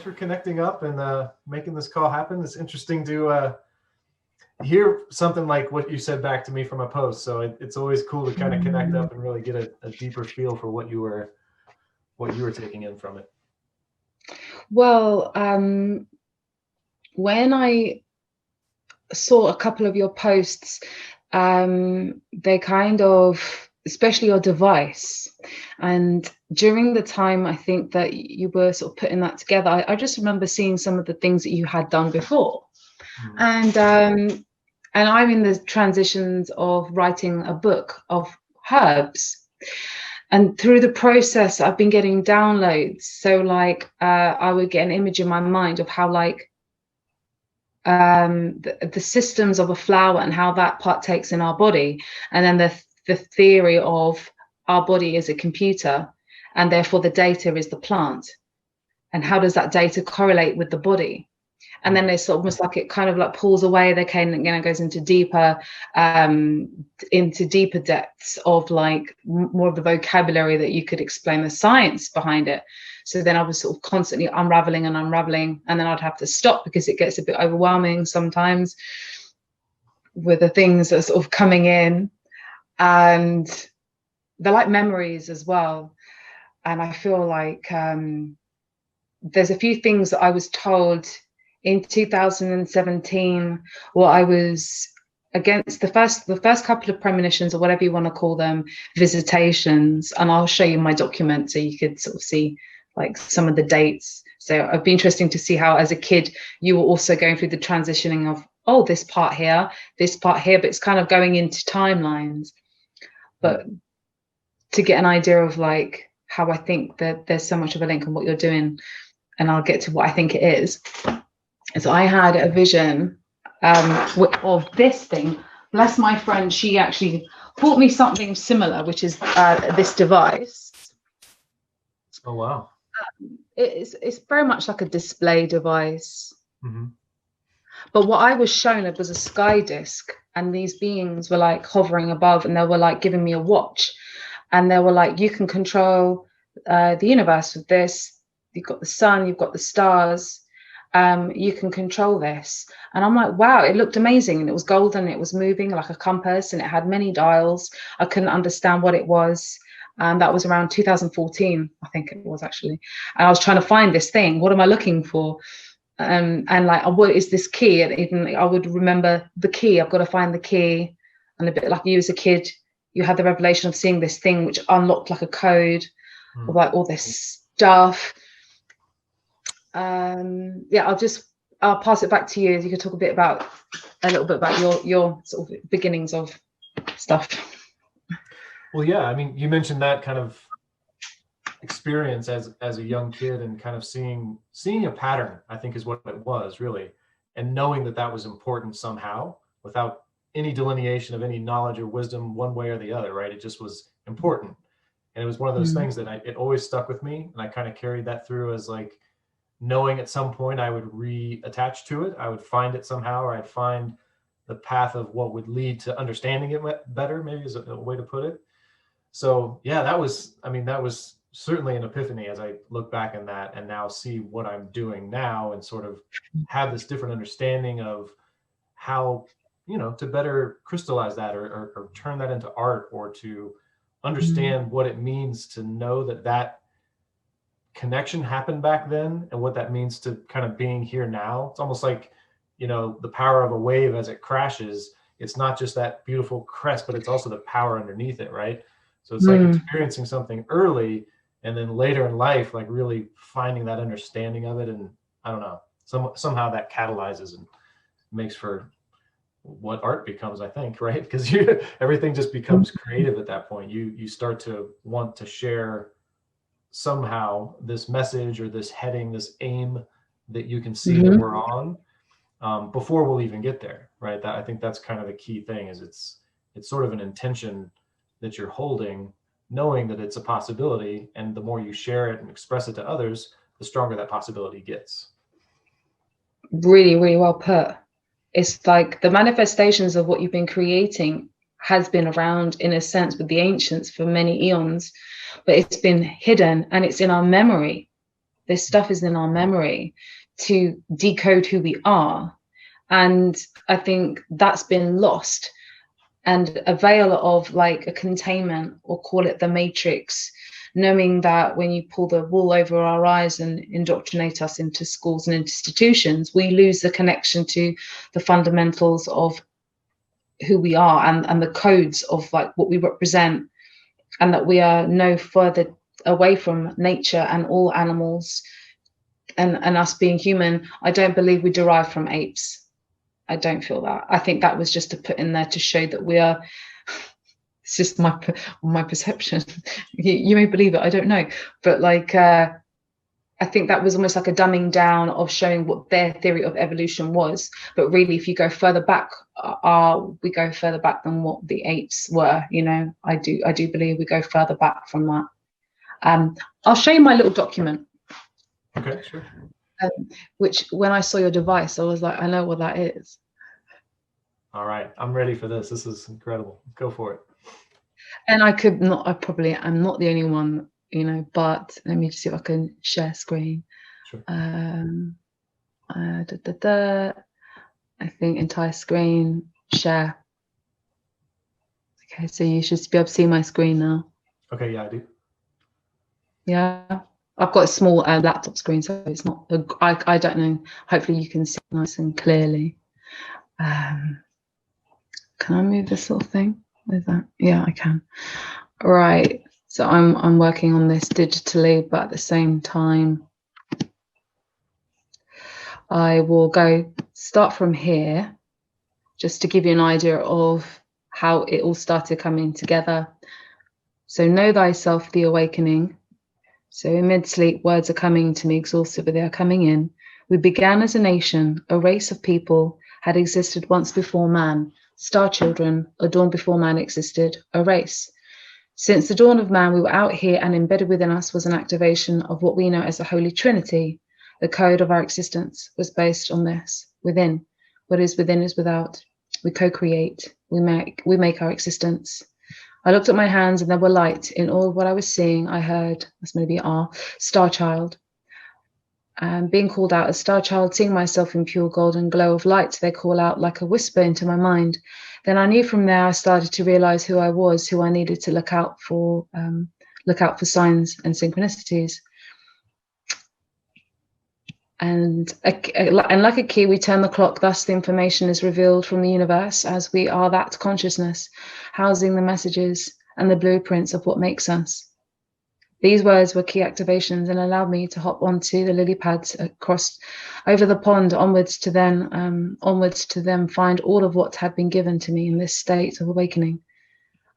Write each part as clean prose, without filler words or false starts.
thanks for connecting up and making this call happen. It's interesting to hear something like what you said back to me from a post. So it's always cool to kind of connect up and really get a deeper feel for what you were taking in from it. Well, when I saw a couple of your posts, they kind of, especially your device, and during the time I think that you were sort of putting that together, I just remember seeing some of the things that you had done before. And I'm in the transitions of writing a book of herbs. And through the process, I've been getting downloads. So like, I would get an image in my mind of how like the systems of a flower and how that partakes in our body. And then the theory of our body is a computer, and therefore the data is the plant. And how does that data correlate with the body? And then it's almost like it kind of like pulls away. They can, you know, goes into deeper depths of like more of the vocabulary that you could explain the science behind it. So then I was sort of constantly unraveling, and then I'd have to stop because it gets a bit overwhelming sometimes with the things that are sort of coming in, and they're like memories as well. And I feel like there's a few things that I was told in 2017, I was against the first couple of premonitions, or whatever you want to call them, visitations. And I'll show you my document so you could sort of see like some of the dates. So it'd be interesting to see how as a kid you were also going through the transitioning of, oh, this part here, but it's kind of going into timelines. But to get an idea of like how I think that there's so much of a link in what you're doing, and I'll get to what I think it is. So I had a vision of this thing. Bless my friend, she actually bought me something similar, which is this device. Oh, wow. It's very much like a display device. Mm-hmm. But what I was shown, it was a sky disc, and these beings were like hovering above, and they were like giving me a watch. And they were like, you can control the universe with this. You've got the sun, you've got the stars. You can control this. And I'm like, wow, it looked amazing. And it was golden, it was moving like a compass, and it had many dials. I couldn't understand what it was. That was around 2014, I think it was actually. And I was trying to find this thing. What am I looking for? And like, what is this key? And even I would remember the key. I've got to find the key. And a bit like you as a kid, you had the revelation of seeing this thing which unlocked like a code of like all this stuff. Yeah, I'll pass it back to you. You could talk a little bit about your sort of beginnings of stuff. Well, yeah, I mean, you mentioned that kind of experience as a young kid, and kind of seeing a pattern, I think is what it was really, and knowing that was important somehow without any delineation of any knowledge or wisdom one way or the other, right? It just was important. And it was one of those things that it always stuck with me, and I kind of carried that through as like, knowing at some point I would reattach to it, I would find it somehow, or I'd find the path of what would lead to understanding it better, maybe is a way to put it. So yeah, that was certainly an epiphany as I look back in that and now see what I'm doing now, and sort of have this different understanding of how, you know, to better crystallize that or turn that into art, or to understand what it means to know that connection happened back then, and what that means to kind of being here now. It's almost like, you know, the power of a wave as it crashes. It's not just that beautiful crest, but it's also the power underneath it, right? So it's like experiencing something early, and then later in life, like really finding that understanding of it. And I don't know, somehow that catalyzes and makes for what art becomes, I think, right? Because everything just becomes creative at that point. You start to want to share somehow this message, or this heading, this aim that you can see that we're on, before we'll even get there, right? I think that's kind of the key thing, is it's sort of an intention that you're holding, knowing that it's a possibility, and the more you share it and express it to others, the stronger that possibility gets. Really, really well put. It's like the manifestations of what you've been creating has been around in a sense with the ancients for many eons, but it's been hidden, and it's in our memory. This stuff is in our memory to decode who we are. And I think that's been lost. And a veil of like a containment, or call it the matrix, knowing that when you pull the wool over our eyes and indoctrinate us into schools and institutions, we lose the connection to the fundamentals of who we are, and the codes of like what we represent, and that we are no further away from nature and all animals, and us being human. I don't believe we derive from apes. I don't feel that. I think that was just to put in there to show that we are, it's just my perception. You may believe it, I don't know. But like, I think that was almost like a dumbing down of showing what their theory of evolution was. But really, if you go further back, we go further back than what the apes were. You know, I do believe we go further back from that. I'll show you my little document. Okay, sure. Which, when I saw your device, I was like, I know what that is. All right, I'm ready for this. This is incredible. Go for it. And I probably am not the only one, you know, but let me just see if I can share screen. Sure. I think entire screen, share. Okay, so you should be able to see my screen now. Okay, yeah, I do. Yeah. I've got a small laptop screen, so it's not, I don't know. Hopefully you can see nice and clearly. Can I move this little thing with that? Yeah, I can. Right, so I'm working on this digitally, but at the same time, I will start from here, just to give you an idea of how it all started coming together. So know thyself, the awakening. So in mid-sleep, words are coming to me exhausted, but they are coming in. We began as a nation, a race of people had existed once before man, star children, a dawn before man existed, a race. Since the dawn of man, we were out here, and embedded within us was an activation of what we know as the Holy Trinity. The code of our existence was based on this. Within, what is within is without. We co-create, we make our existence. I looked at my hands and there were light. In all what I was seeing, I heard, that's maybe Star Child. Being called out as Star Child, seeing myself in pure golden glow of light, they call out like a whisper into my mind. Then I knew from there I started to realize who I was, who I needed to look out for signs and synchronicities. And like a key, we turn the clock, thus the information is revealed from the universe, as we are that consciousness, housing the messages and the blueprints of what makes us. These words were key activations and allowed me to hop onto the lily pads across over the pond, onwards to them find all of what had been given to me in this state of awakening.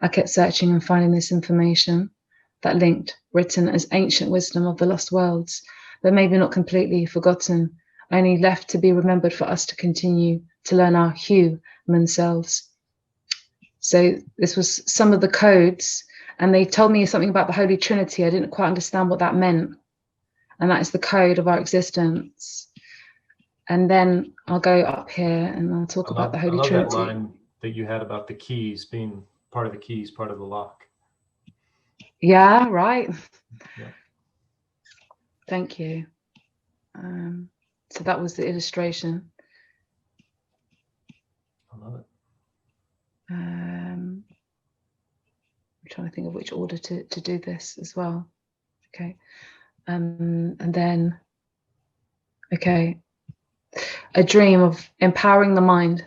I kept searching and finding this information that linked, written as ancient wisdom of the lost worlds, but maybe not completely forgotten, only left to be remembered for us to continue to learn our human selves. So this was some of the codes, and they told me something about the Holy Trinity. I didn't quite understand what that meant. And that is the code of our existence. And then I'll go up here and I'll talk about the Holy Trinity. That line that you had about the keys being part of the keys, part of the lock. Yeah, right. Yeah. Thank you. So that was the illustration. I love it. I'm trying to think of which order to do this as well. Okay. And then, okay, a dream of empowering the mind.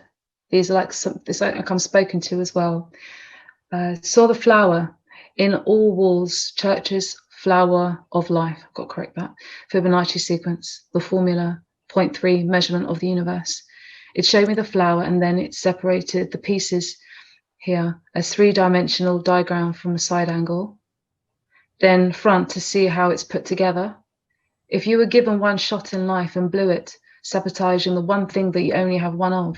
These are like this like I'm spoken to as well. Saw the flower in all walls, churches, flower of life. I've got to correct that. Fibonacci sequence, the formula, 0.3 measurement of the universe. It showed me the flower, and then it separated the pieces here as three-dimensional diagram from a side angle. Then front to see how it's put together. If you were given one shot in life and blew it, sabotaging the one thing that you only have one of,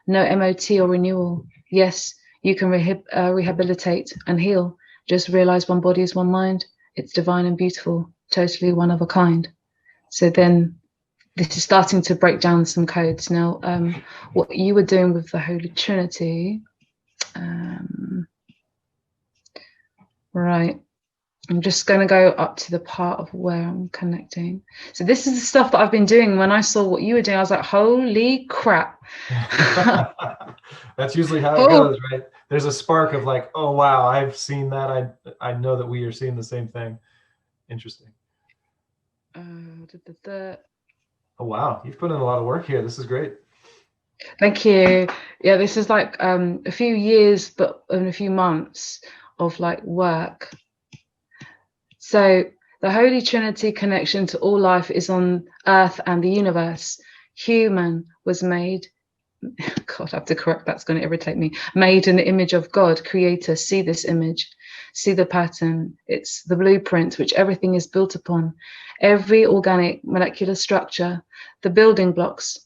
no MOT or renewal. Yes, you can rehabilitate and heal. Just realize one body is one mind. It's divine and beautiful, totally one of a kind. So then this is starting to break down some codes. Now, what you were doing with the Holy Trinity, right. I'm just going to go up to the part of where I'm connecting. So this is the stuff that I've been doing. When I saw what you were doing, I was like, holy crap. That's usually how it Oh, goes, right? There's a spark of like, oh wow, I've seen that. I know that we are seeing the same thing. Interesting. Oh wow, you've put in a lot of work here. This is great. Thank you. Yeah, this is like a few years, but in a few months of like work. So the Holy Trinity connection to all life is on Earth and the universe. Human was made, God, I have to correct, that's going to irritate me, made in the image of God, creator. See this image, see the pattern. It's the blueprint which everything is built upon. Every organic molecular structure, the building blocks,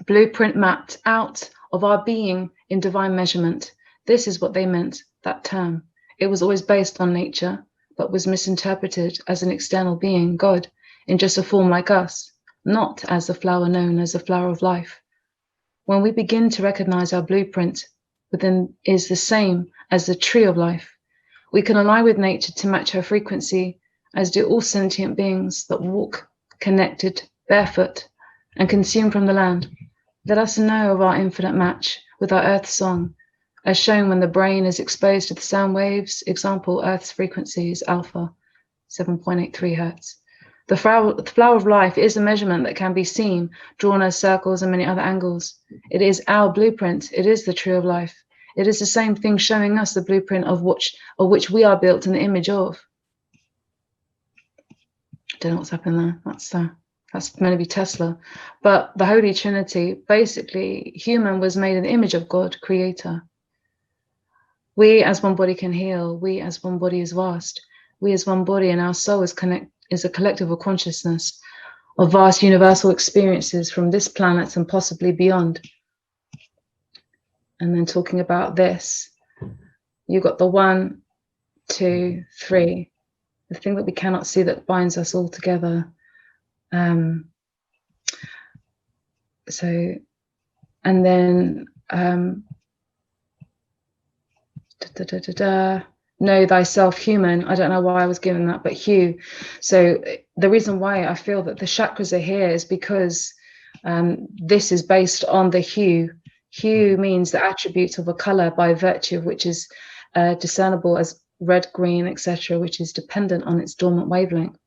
blueprint mapped out of our being in divine measurement. This is what they meant, that term. It was always based on nature, but was misinterpreted as an external being, God, in just a form like us, not as the flower known as the flower of life. When we begin to recognize our blueprint within is the same as the tree of life, we can align with nature to match her frequency, as do all sentient beings that walk connected, barefoot, and consume from the land. Let us know of our infinite match with our earth song, as shown when the brain is exposed to the sound waves. Example, Earth's frequency is alpha, 7.83 hertz. The flower of life is a measurement that can be seen, drawn as circles and many other angles. It is our blueprint. It is the tree of life. It is the same thing showing us the blueprint of which we are built in the image of. I don't know what's happened there. That's meant to be Tesla. But the Holy Trinity, basically, human was made in the image of God, creator. We as one body can heal. We as one body is vast. We as one body, and our soul is a collective of consciousness of vast universal experiences from this planet and possibly beyond. And then talking about this, you got the 1, 2, 3, the thing that we cannot see that binds us all together. So, and then know thyself, human. I don't know why I was given that, but hue. So the reason why I feel that the chakras are here is because this is based on the hue. Hue means the attribute of a color by virtue of which is discernible as red, green, etc., which is dependent on its dormant wavelength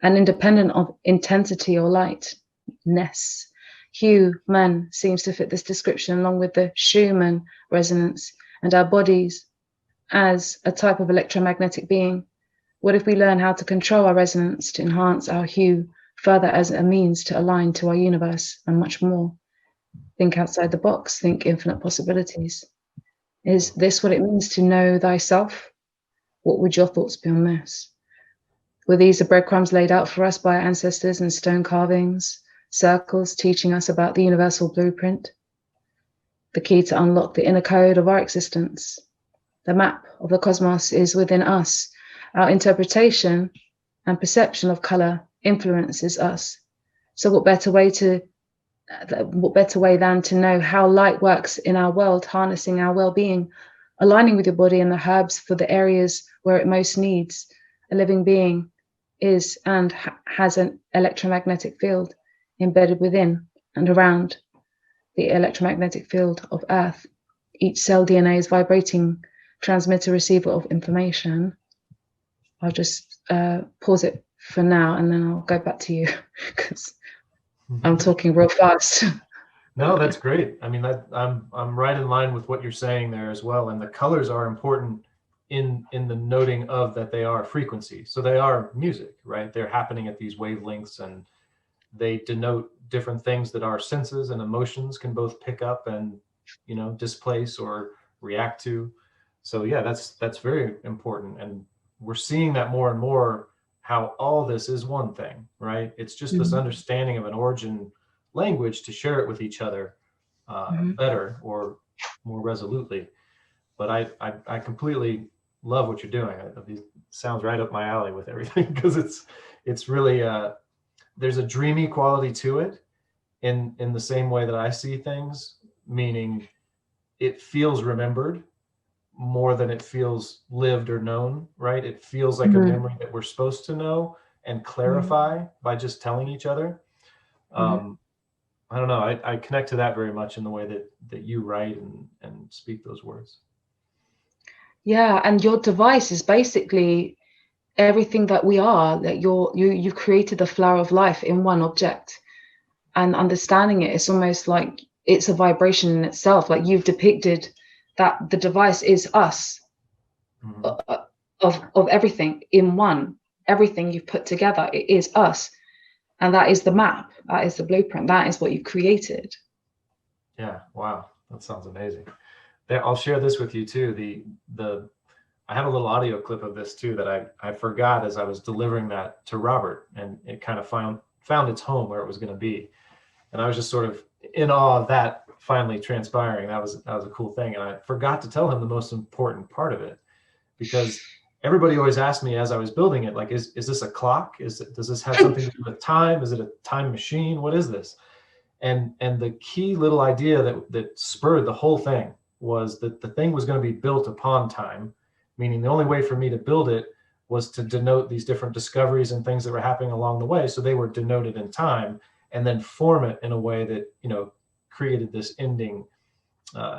and independent of intensity or lightness. Human seems to fit this description along with the Schumann resonance and our bodies as a type of electromagnetic being. What if we learn how to control our resonance to enhance our hue further as a means to align to our universe and much more? Think outside the box, think infinite possibilities. Is this what it means to know thyself? What would your thoughts be on this? Were these the breadcrumbs laid out for us by our ancestors in stone carvings, circles teaching us about the universal blueprint? The key to unlock the inner code of our existence. The map of the cosmos is within us. Our interpretation and perception of color influences us. So what better way than to know how light works in our world, harnessing our well-being, aligning with your body and the herbs for the areas where it most needs. A living being is and has an electromagnetic field embedded within and around the electromagnetic field of Earth. Each cell DNA is vibrating transmitter receiver of information. I'll just pause it for now and then I'll go back to you because I'm talking real fast. No, that's great. I mean, I'm right in line with what you're saying there as well. And the colors are important in the noting of that they are frequency. So they are music, right? They're happening at these wavelengths and they denote different things that our senses and emotions can both pick up and, you know, displace or react to. So yeah, that's very important. And we're seeing that more and more, how all this is one thing, right? It's just this understanding of an origin language to share it with each other better or more resolutely. But I completely love what you're doing. It sounds right up my alley with everything because it's really there's a dreamy quality to it in the same way that I see things, meaning it feels remembered more than it feels lived or known, right? It feels like a memory that we're supposed to know and clarify by just telling each other. I don't know. I connect to that very much in the way that you write and speak those words. Yeah, and your device is basically everything that we are. That you've created the flower of life in one object, and understanding it, it's almost like it's a vibration in itself. Like you've depicted that the device is us, of everything in one. Everything you've put together, it is us, and that is the map. That is the blueprint. That is what you've created. Yeah. Wow. That sounds amazing. There, I'll share this with you too. I have a little audio clip of this too that I forgot as I was delivering that to Robert, and it kind of found its home where it was going to be, and I was just sort of in awe of that finally transpiring. That was a cool thing, and I forgot to tell him the most important part of it, because everybody always asked me as I was building it, like, is this a clock? Does this have something to do with time? Is it a time machine? What is this? And the key little idea that spurred the whole thing was that the thing was going to be built upon time, meaning the only way for me to build it was to denote these different discoveries and things that were happening along the way. So they were denoted in time, and then form it in a way that, created this ending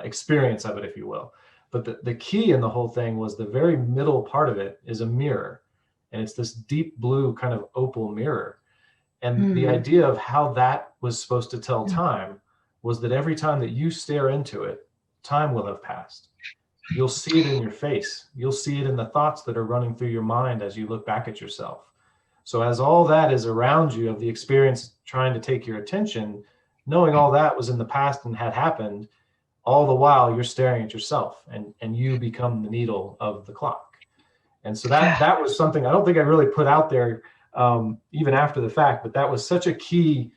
experience of it, if you will. But the key in the whole thing was the very middle part of it is a mirror, and it's this deep blue kind of opal mirror. And the idea of how that was supposed to tell time was that every time that you stare into it, time will have passed. You'll see it in your face. You'll see it in the thoughts that are running through your mind as you look back at yourself. So as all that is around you of the experience trying to take your attention, knowing all that was in the past and had happened, all the while you're staring at yourself, and you become the needle of the clock. And so that was something I don't think I really put out there even after the fact, but that was such a key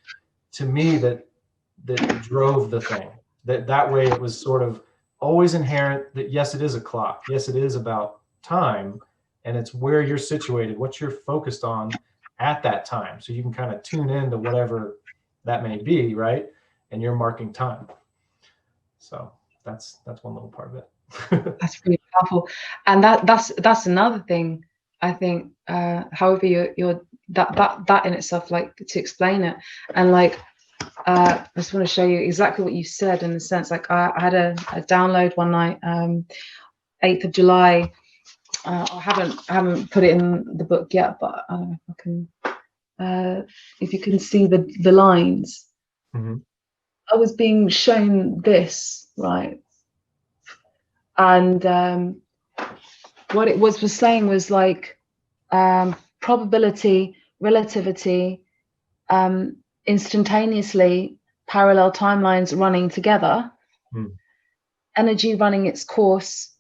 to me that drove the thing. That way it was sort of always inherent that yes, it is a clock. Yes, it is about time, and it's where you're situated, what you're focused on at that time. So you can kind of tune into whatever that may be, right? And you're marking time. So that's one little part of it. That's really powerful, and that's another thing. I think, however, you're that in itself, like, to explain it, and like, I just want to show you exactly what you said, in the sense, like, I had a download one night, 8th of July. I haven't put it in the book yet, but I can, if you can see the lines. I was being shown this, right, and what it was saying was like, probability, relativity, instantaneously, parallel timelines running together, energy running its course,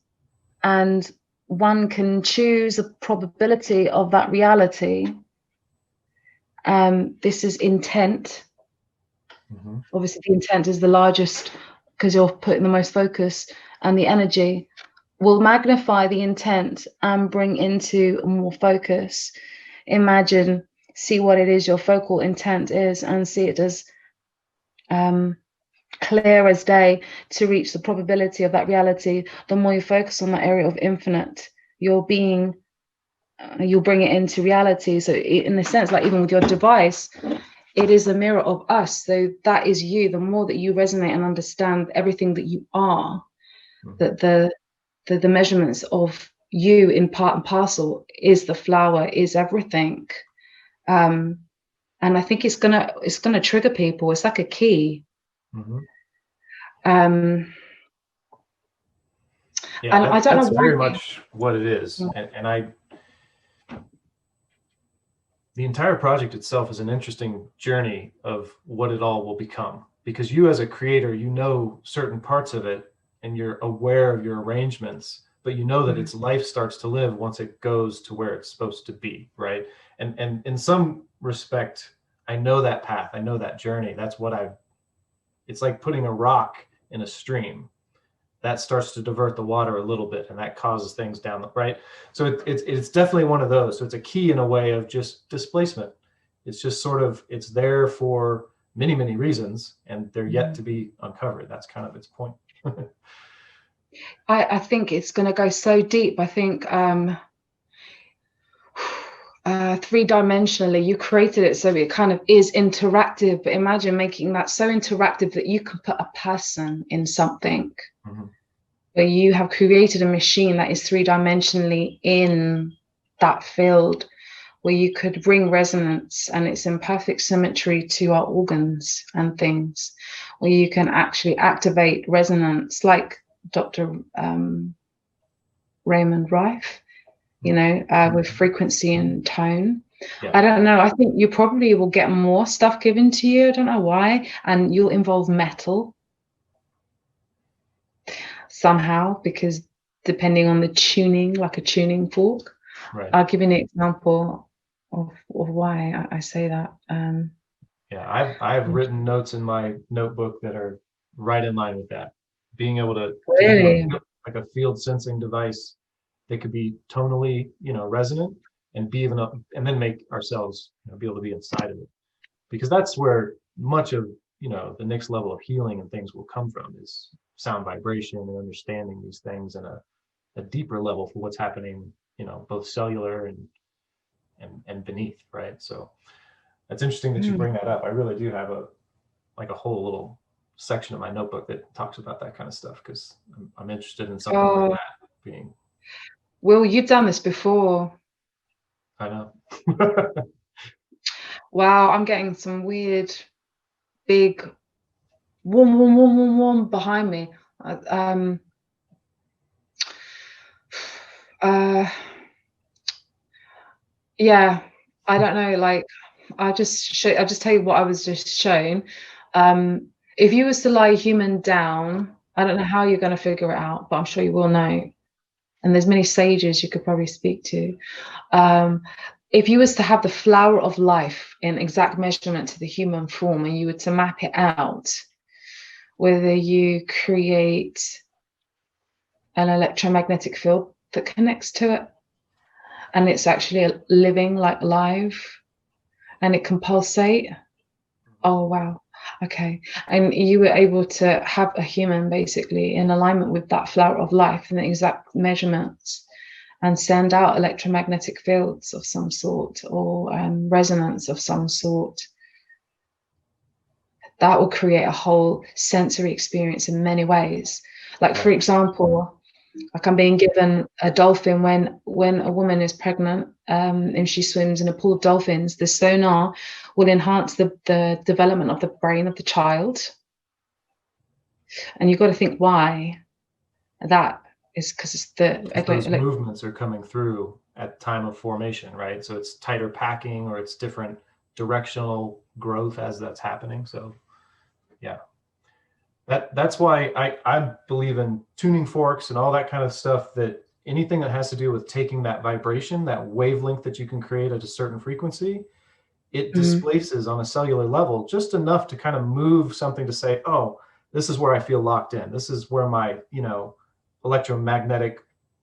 and one can choose a probability of that reality. This is intent. Obviously the intent is the largest because you're putting the most focus, and the energy will magnify the intent and bring into more focus. Imagine, see what it is your focal intent is, and see it as clear as day to reach the probability of that reality. The more you focus on that area of infinite, you'll bring it into reality. So in a sense, like, even with your device, it is a mirror of us. So that is you. The more that you resonate and understand everything that you are, that the measurements of you in part and parcel is the flower, is everything. And I think it's gonna trigger people. It's like a key. Yeah, and I don't that's know very much what it is. And the entire project itself is an interesting journey of what it all will become, because you as a creator, you know certain parts of it and you're aware of your arrangements, but you know that its life starts to live once it goes to where it's supposed to be, right? And in some respect, I know that path, I know that journey. That's what it's like putting a rock in a stream. That starts to divert the water a little bit, and that causes things down the right. So it's definitely one of those. So it's a key in a way of just displacement. It's just sort of, it's there for many, many reasons, and they're yet to be uncovered. That's kind of its point. I think it's going to go so deep. I think three-dimensionally, you created it so it kind of is interactive. But imagine making that so interactive that you can put a person in something. Mm-hmm. Where you have created a machine that is three-dimensionally in that field, where you could bring resonance and it's in perfect symmetry to our organs and things, where you can actually activate resonance like Dr. Raymond Rife, you know, with frequency and tone. Yeah. I don't know. I think you probably will get more stuff given to you. I don't know why. And you'll involve metal somehow, because depending on the tuning, like a tuning fork. Right. I'll give you an example of why I say that. Yeah, I've written notes in my notebook that are right in line with that. Being able to Really? do like a field sensing device that could be tonally, resonant and be even up, and then make ourselves, be able to be inside of it. Because that's where much of, the next level of healing and things will come from, is sound vibration and understanding these things in a deeper level for what's happening, both cellular and beneath, right? So that's interesting that you bring that up. I really do have a whole little section of my notebook that talks about that kind of stuff, because I'm interested in something like that being. Will, you've done this before. I know. Wow, I'm getting some weird, big, wom behind me. Yeah, I don't know. Like, I'll just tell you what I was just shown. If you was to lie a human down, I don't know how you're going to figure it out, but I'm sure you will know. And there's many sages you could probably speak to. If you was to have the flower of life in exact measurement to the human form, and you were to map it out, whether you create an electromagnetic field that connects to it, and it's actually living like live, and it can pulsate. Oh, wow. Okay. And you were able to have a human basically in alignment with that flower of life in the exact measurements, and send out electromagnetic fields of some sort, or resonance of some sort. That will create a whole sensory experience in many ways. Like, for example, like I'm being given a dolphin when a woman is pregnant, and she swims in a pool of dolphins, the sonar will enhance the development of the brain of the child. And you've got to think why. That is because those movements are coming through at time of formation, right? So it's tighter packing, or it's different directional growth as that's happening. So yeah, that's why I believe in tuning forks and all that kind of stuff, that anything that has to do with taking that vibration, that wavelength that you can create at a certain frequency, it displaces on a cellular level just enough to kind of move something to say, oh, this is where I feel locked in. This is where my, electromagnetic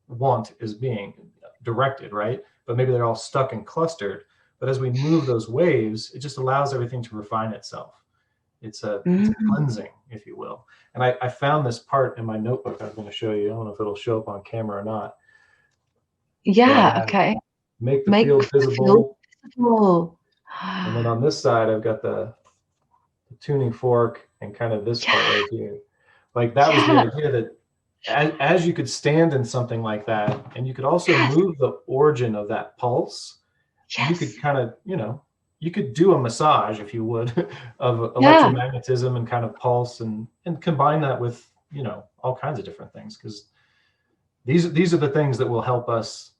want is being directed, right? But maybe they're all stuck and clustered. But as we move those waves, it just allows everything to refine itself. It's a cleansing, if you will. And I found this part in my notebook I'm going to show you. I don't know if it'll show up on camera or not. Yeah, okay. Make the field visible. And then on this side, I've got the tuning fork and kind of this part right here. Like, that was the idea, that as you could stand in something like that, and you could also move the origin of that pulse, you could kind of, you could do a massage, if you would, of electromagnetism and kind of pulse, and combine that with, all kinds of different things, because these are the things that will help us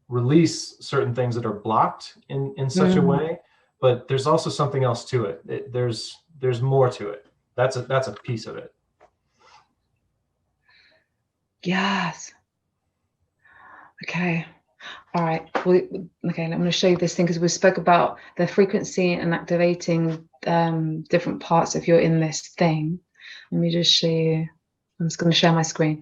release certain things that are blocked in such a way. But there's also something else to it. There's more to it. That's a piece of it. Yes. Okay. All right. Okay. I'm going to show you this thing, because we spoke about the frequency and activating different parts if you're in this thing. Let me just show you. I'm just going to share my screen.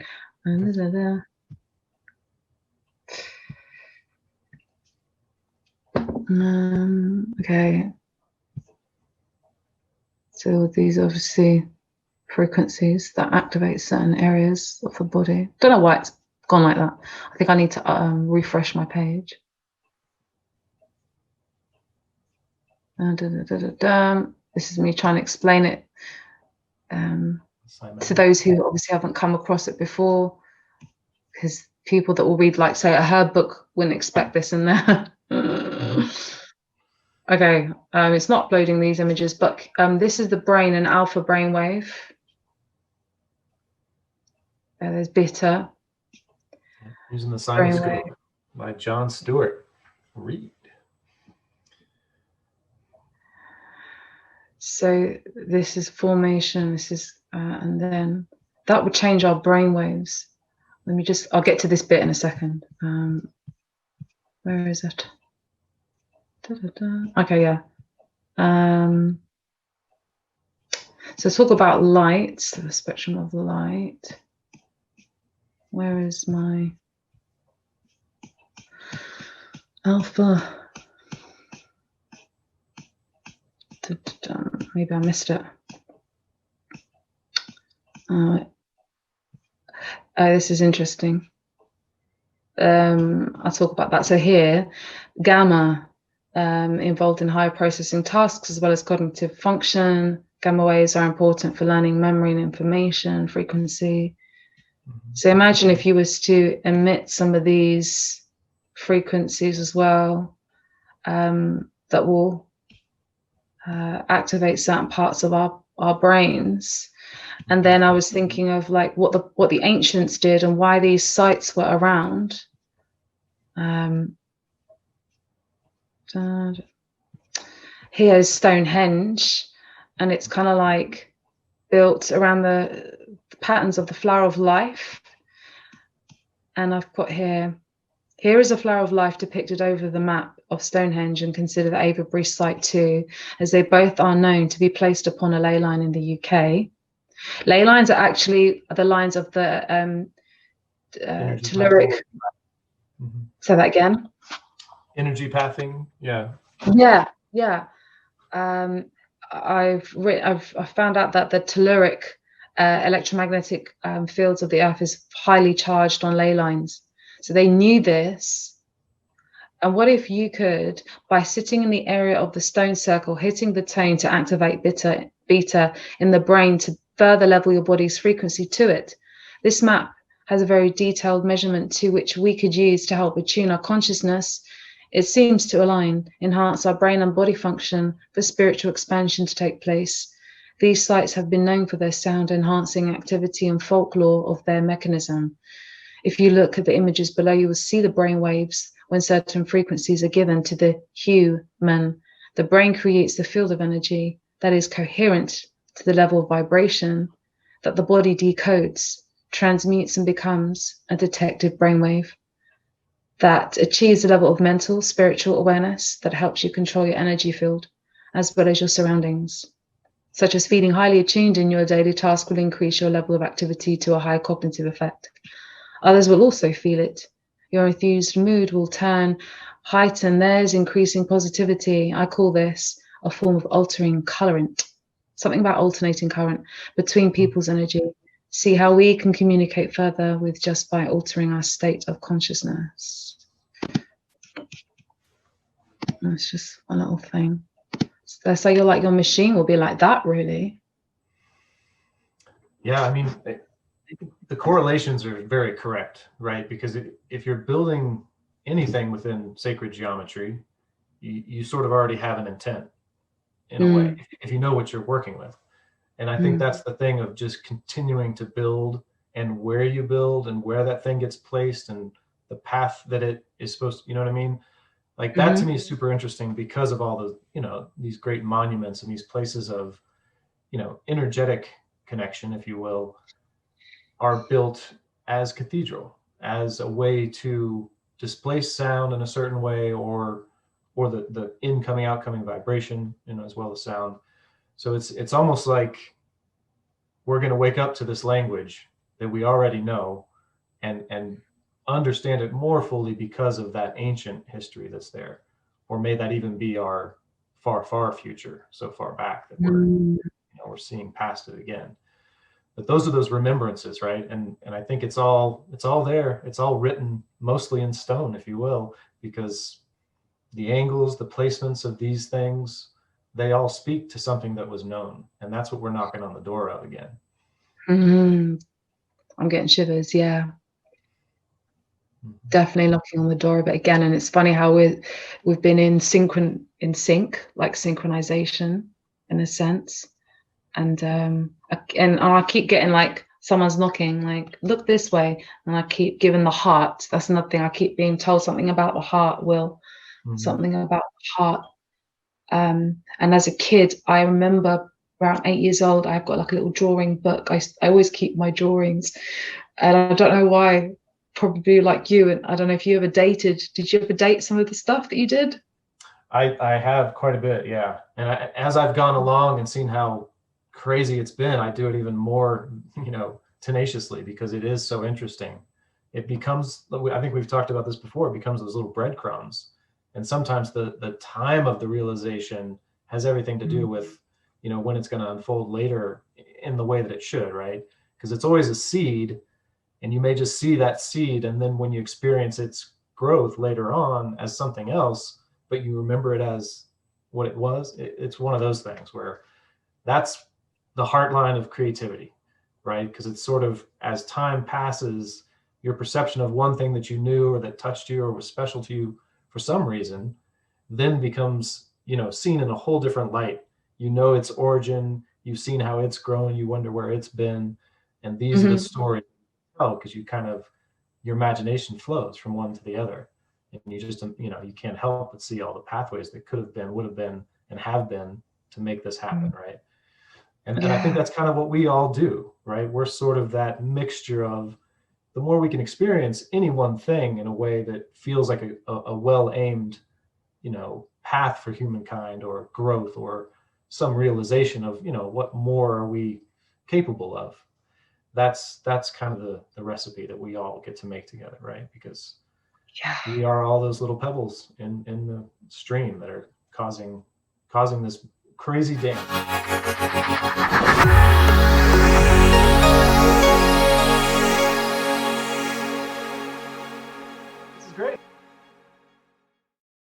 Okay. So these obviously frequencies that activate certain areas of the body. Don't know why it's gone like that. I think I need to refresh my page. This is me trying to explain it to those who obviously haven't come across it before, because people that will read, like, say, a herb book wouldn't expect this in there. Okay, it's not uploading these images, but this is the brain, an alpha brainwave. There's beta. Using the Silent by John Stewart. Read. So this is formation. This is, and then that would change our brain waves. Let me just, I'll get to this bit in a second. Where is it? Okay, yeah. So talk about light, so the spectrum of light. Where is my alpha? Maybe I missed it. This is interesting. I'll talk about that. So here, gamma, involved in higher processing tasks as well as cognitive function. Gamma waves are important for learning, memory, and information frequency. So imagine if you was to emit some of these frequencies as well, that will activate certain parts of our brains. And then I was thinking of like what the ancients did and why these sites were around. Here's Stonehenge, and it's kind of like built around the patterns of the flower of life. And I've got here is a flower of life depicted over the map of Stonehenge, and consider the Avebury site too, as they both are known to be placed upon a ley line in the UK. Ley lines are actually the lines of the telluric. Say that again. Energy pathing, yeah. Yeah. I've found out that the telluric electromagnetic fields of the Earth is highly charged on ley lines. So they knew this. And what if you could, by sitting in the area of the stone circle, hitting the tone to activate beta in the brain to further level your body's frequency to it? This map has a very detailed measurement to which we could use to help attune our consciousness. It seems to align, enhance our brain and body function for spiritual expansion to take place. These sites have been known for their sound enhancing activity and folklore of their mechanism. If you look at the images below, you will see the brain waves when certain frequencies are given to the human. The brain creates the field of energy that is coherent to the level of vibration that the body decodes, transmutes, and becomes a detective brainwave that achieves a level of mental, spiritual awareness that helps you control your energy field as well as your surroundings. Such as feeling highly attuned in your daily task will increase your level of activity to a high cognitive effect. Others will also feel it. Your enthused mood will heighten theirs, increasing positivity. I call this a form of altering current, something about alternating current between people's energy. See how we can communicate further with just by altering our state of consciousness. It's just a little thing. So you're like, your machine will be like that, really. Yeah, I mean, the correlations are very correct, right? Because if you're building anything within sacred geometry, you sort of already have an intent in a way, if you know what you're working with. And I think that's the thing of just continuing to build, and where you build and where that thing gets placed and the path that it is supposed to, you know what I mean? Like that to me is super interesting because of all the, these great monuments and these places of, energetic connection, if you will, are built as cathedral, as a way to displace sound in a certain way, or the incoming, outcoming vibration, as well as sound. So it's almost like we're going to wake up to this language that we already know and understand it more fully because of that ancient history that's there. Or may that even be our far, far future, so far back that we're seeing past it again. But those are those remembrances, right? And I think it's all there. It's all written mostly in stone, if you will, because the angles, the placements of these things, they all speak to something that was known. And that's what we're knocking on the door of again. I'm getting shivers. Yeah. Definitely knocking on the door of it again. And it's funny how we've been in sync, like synchronization in a sense. And I keep getting like someone's knocking, like, look this way, and I keep giving the heart. That's another thing. I keep being told something about the heart, Will. Something about the heart. And as a kid, I remember around 8 years old, I've got like a little drawing book. I always keep my drawings, and I don't know why. Probably like you, and I don't know if you ever dated. Did you ever date some of the stuff that you did? I have quite a bit, yeah. And as I've gone along and seen how crazy it's been, I do it even more, tenaciously, because it is so interesting. It becomes, I think we've talked about this before, it becomes those little breadcrumbs. And sometimes the time of the realization has everything to do with, when it's going to unfold later in the way that it should, right? Because it's always a seed, and you may just see that seed, and then when you experience its growth later on as something else, but you remember it as what it was, it's one of those things where that's the heart line of creativity, right? Because it's sort of, as time passes, your perception of one thing that you knew or that touched you or was special to you for some reason then becomes, seen in a whole different light. Its origin, you've seen how it's grown, you wonder where it's been, and these are the stories because your imagination flows from one to the other, and you just you can't help but see all the pathways that could have been, would have been, and have been to make this happen, right? And I think that's kind of what we all do, right? We're sort of that mixture of, the more we can experience any one thing in a way that feels like a well-aimed path for humankind or growth or some realization of what more are we capable of. That's kind of the recipe that we all get to make together, right? Because we are all those little pebbles in the stream that are causing this crazy dance.